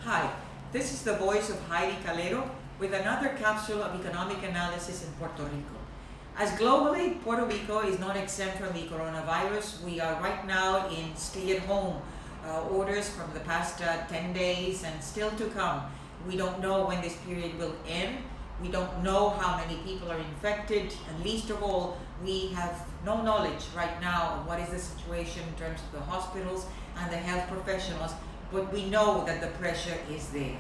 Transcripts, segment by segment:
Hi, this is the voice of Heidie Calero with another capsule of economic analysis in Puerto Rico. As globally, Puerto Rico is not exempt from the coronavirus. We are right now in stay-at-home orders from the past 10 days and still to come. We don't know when this period will end. We don't know how many people are infected, and least of all, we have no knowledge right now of what is the situation in terms of the hospitals and the health professionals, but we know that the pressure is there.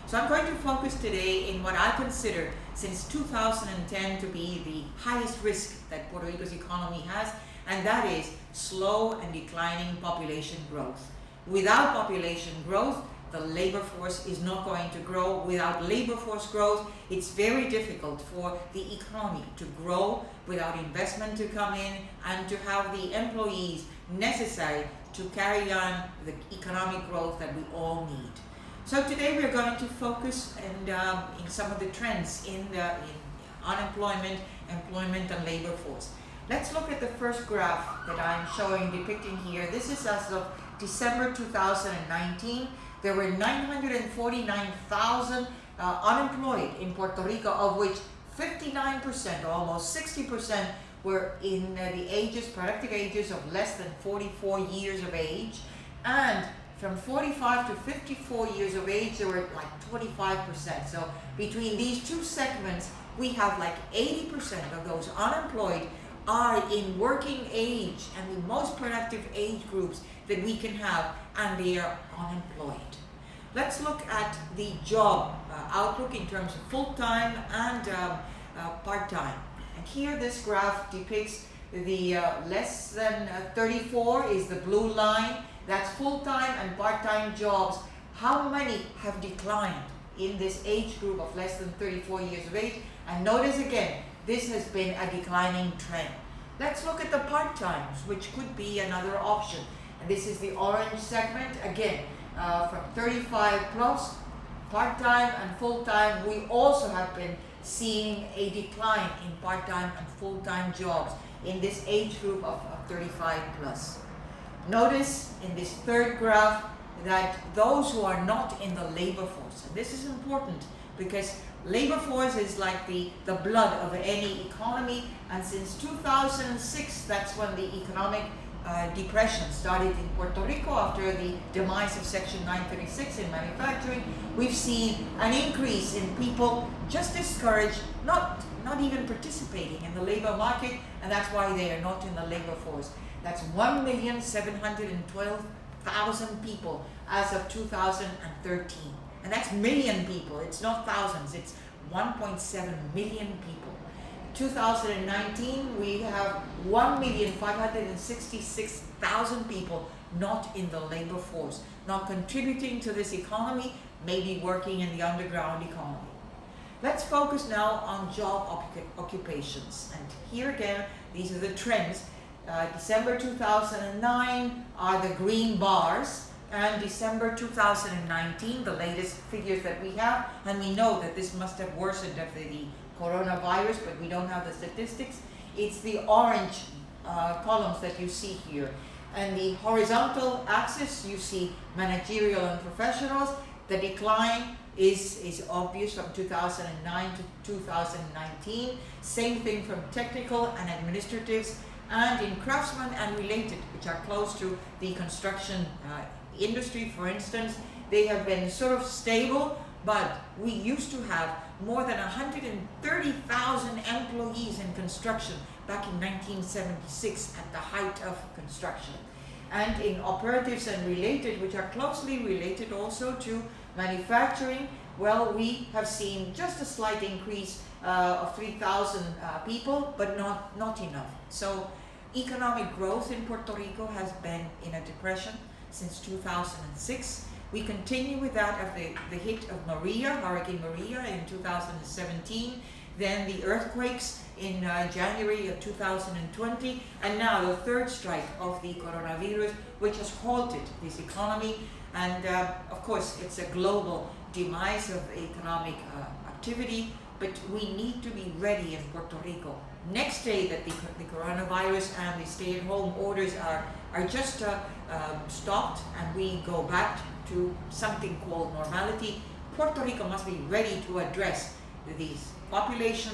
So I'm going to focus today in what I consider since 2010 to be the highest risk that Puerto Rico's economy has, and that is slow and declining population growth. Without population growth, the labor force is not going to grow. Without labor force growth, it's very difficult for the economy to grow without investment to come in and to have the employees necessary to carry on the economic growth that we all need. So today we're going to focus in some of the trends in unemployment, employment, and labor force. Let's look at the first graph that I'm showing, depicting here. This is as of December 2019. There were 949,000 unemployed in Puerto Rico, of which 59%, or almost 60%, were in the productive ages of less than 44 years of age. And from 45 to 54 years of age, there were like 25%. So between these two segments, we have like 80% of those unemployed are in working age and the most productive age groups that we can have, and they are unemployed. Let's look at the job outlook in terms of full-time and part-time. And here this graph depicts the less than 34 is the blue line. That's full-time and part-time jobs. How many have declined in this age group of less than 34 years of age? And notice again, this has been a declining trend. Let's look at the part-times, which could be another option. And this is the orange segment. Again, from 35 plus, part-time and full-time, we also have been seeing a decline in part-time and full-time jobs in this age group of 35 plus. Notice in this third graph that those who are not in the labor force, and this is important because labor force is like the blood of any economy, and since 2006, that's when the economic depression started in Puerto Rico after the demise of Section 936 in manufacturing. We've seen an increase in people just discouraged, not even participating in the labor market, and that's why they are not in the labor force. That's 1,712,000 people as of 2013. And that's million people, it's not thousands, it's 1.7 million people. 2019, we have 1,566,000 people not in the labor force, not contributing to this economy, maybe working in the underground economy. Let's focus now on job occupations. And here again, these are the trends. December 2009 are the green bars, and December 2019, the latest figures that we have, and we know that this must have worsened after the coronavirus, but we don't have the statistics. It's the orange columns that you see here. And the horizontal axis, you see managerial and professionals. The decline is obvious from 2009 to 2019. Same thing from technical and administratives, and in craftsmen and related, which are close to the construction industry, for instance, they have been sort of stable, but we used to have more than 130,000 employees in construction back in 1976 at the height of construction. And in operatives and related, which are closely related also to manufacturing, well, we have seen just a slight increase of 3,000 people, but not enough. So economic growth in Puerto Rico has been in a depression since 2006. We continue with that of the hit of Hurricane Maria in 2017, then the earthquakes in January of 2020, and now the third strike of the coronavirus, which has halted this economy. And of course, it's a global demise of economic activity, but we need to be ready in Puerto Rico. Next day that the coronavirus and the stay-at-home orders are just stopped and we go back to something called normality. Puerto Rico must be ready to address these population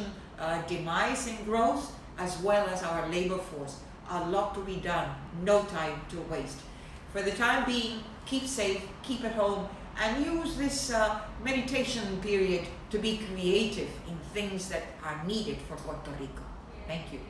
demise and growth, as well as our labor force. A lot to be done, no time to waste. For the time being, keep safe, keep at home, and use this meditation period to be creative in things that are needed for Puerto Rico. Thank you.